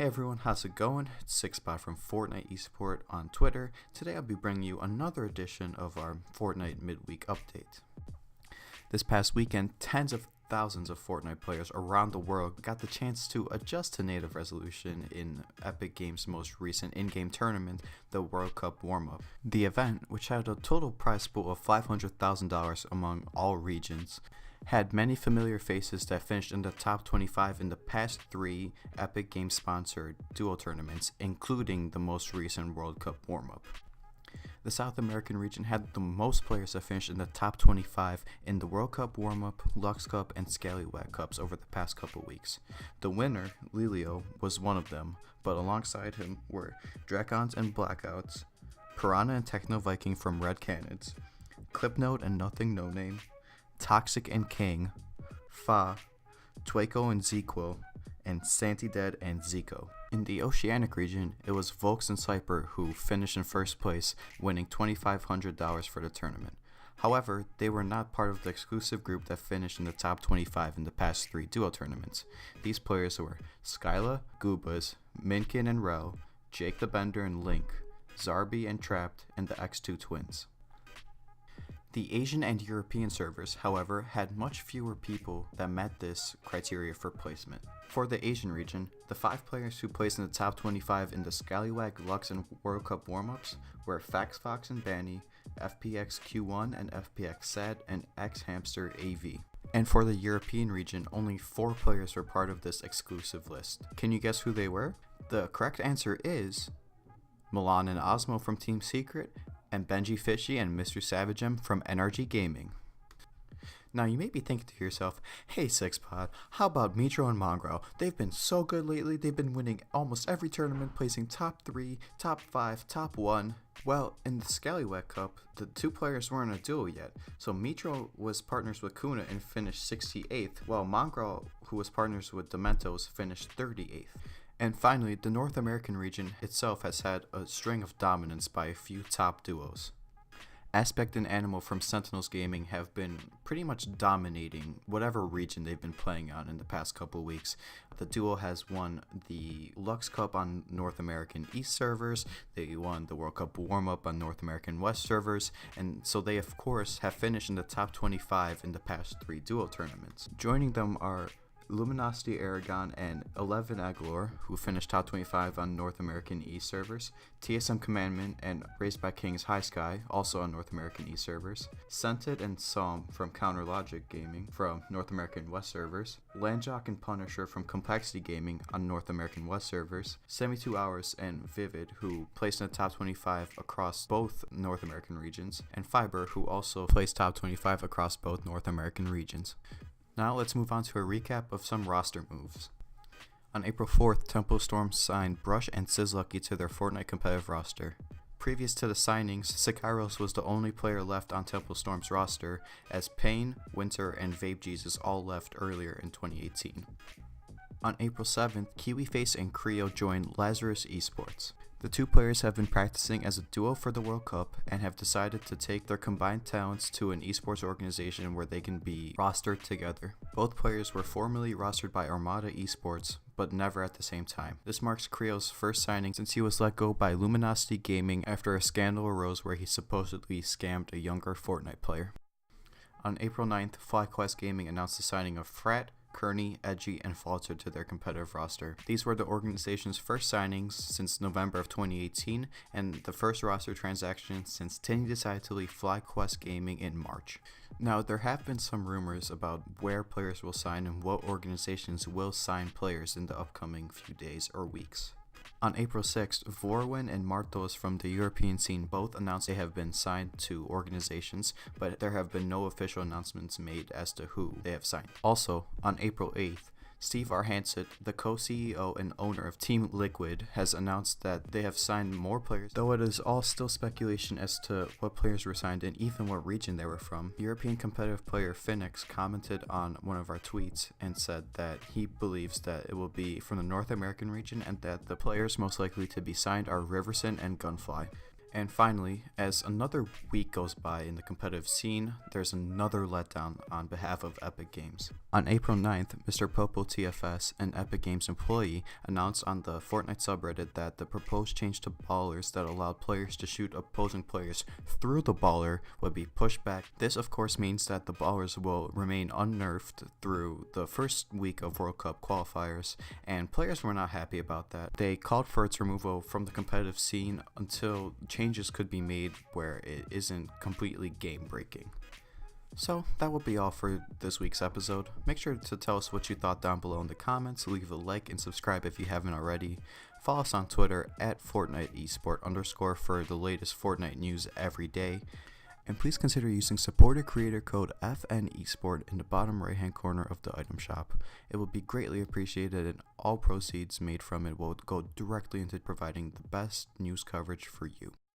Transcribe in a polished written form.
Hey everyone, how's it going? It's Sixpot from Fortnite eSport on Twitter. Today I'll be bringing you another edition of our Fortnite Midweek update. This past weekend, tens of thousands of Fortnite players around the world got the chance to adjust to native resolution in Epic Games' most recent in-game tournament, the World Cup Warm-Up. The event, which had a total prize pool of $500,000 among all regions, had many familiar faces that finished in the top 25 in the past 3 Epic Games sponsored duo tournaments, including the most recent World Cup warm-up. The South American region had the most players that finished in the top 25 in the World Cup warm-up, Lux Cup, and Scallywag Cups over the past couple weeks. The winner, Lilio, was one of them, but alongside him were Dracons and Blackouts, Piranha and Techno Viking from Red Cannons, Clipnote and Nothing No Name, Toxic and King, Fa, Twaco and Zequil, and Santi Dead and Zico. In the Oceanic region, it was Volks and Cyper who finished in first place, winning $2,500 for the tournament. However, they were not part of the exclusive group that finished in the top 25 in the past 3 duo tournaments. These players were Skyla, Goobas, Minkin and Rel, Jake the Bender and Link, Zarby and Trapped, and the X2 twins. The Asian and European servers, however, had much fewer people that met this criteria for placement. For the Asian region, the 5 players who placed in the top 25 in the Scallywag, Lux, and World Cup warm-ups were Fax Fox and Banny, FPX Q1 and FPX Sad, and X Hamster AV. And for the European region, only 4 players were part of this exclusive list. Can you guess who they were? The correct answer is Milan and Osmo from Team Secret, and Benji Fishy and Mr. Savage M from NRG Gaming. Now you may be thinking to yourself, hey Sixpot, how about Mitr0 and Mongraal? They've been so good lately, they've been winning almost every tournament, placing top 3, top 5, top 1. Well, in the Scallywag Cup, the 2 players weren't a duo yet, so Mitr0 was partners with Kuna and finished 68th, while Mongraal, who was partners with Dementos, finished 38th. And finally, the North American region itself has had a string of dominance by a few top duos. Aspect and Animal from Sentinels Gaming have been pretty much dominating whatever region they've been playing on in the past couple weeks. The duo has won the Lux Cup on North American East servers, they won the World Cup warm-up on North American West servers, and so they of course have finished in the top 25 in the past 3 duo tournaments. Joining them are Luminosity Aragon and 11 Aglor, who finished top 25 on North American East servers, TSM Commandment and Raised by King's High Sky, also on North American East servers, Scented and Psalm from Counter Logic Gaming from North American West servers, Landjock and Punisher from Complexity Gaming on North American West servers, 72 Hours and Vivid, who placed in the top 25 across both North American regions, and Fiber, who also placed top 25 across both North American regions. Now let's move on to a recap of some roster moves. On April 4th, Tempo Storm signed Brush and Sizzlucky to their Fortnite competitive roster. Previous to the signings, Sikyros was the only player left on Tempo Storm's roster, as Pain, Winter, and Vape Jesus all left earlier in 2018. On April 7th, KiwiFace and Creo joined Lazarus Esports. The 2 players have been practicing as a duo for the World Cup and have decided to take their combined talents to an esports organization where they can be rostered together. Both players were formerly rostered by Armada Esports, but never at the same time. This marks Creo's first signing since he was let go by Luminosity Gaming after a scandal arose where he supposedly scammed a younger Fortnite player. On April 9th, FlyQuest Gaming announced the signing of Frat, Kearney, Edgy, and Falter to their competitive roster. These were the organization's first signings since November of 2018 and the first roster transaction since Tinny decided to leave FlyQuest Gaming in March. Now, there have been some rumors about where players will sign and what organizations will sign players in the upcoming few days or weeks. On April 6th, Vorwin and Martos from the European scene both announced they have been signed to organizations, but there have been no official announcements made as to who they have signed. Also, on April 8th, Steve Arhanset, the co-CEO and owner of Team Liquid, has announced that they have signed more players, though it is all still speculation as to what players were signed and even what region they were from. European competitive player Phoenix commented on one of our tweets and said that he believes that it will be from the North American region and that the players most likely to be signed are Riverson and Gunfly. And finally, as another week goes by in the competitive scene, there's another letdown on behalf of Epic Games. On April 9th, Mr. Popo TFS, an Epic Games employee, announced on the Fortnite subreddit that the proposed change to ballers that allowed players to shoot opposing players through the baller would be pushed back. This of course means that the ballers will remain unnerfed through the first week of World Cup qualifiers, and players were not happy about that. They called for its removal from the competitive scene until changes could be made where it isn't completely game breaking. So that will be all for this week's episode. Make sure to tell us what you thought down below in the comments, leave a like and subscribe if you haven't already. Follow us on Twitter at FortniteEsport_ for the latest Fortnite news every day. And please consider using supported creator code FNESPORT in the bottom right hand corner of the item shop. It will be greatly appreciated, and all proceeds made from it will go directly into providing the best news coverage for you.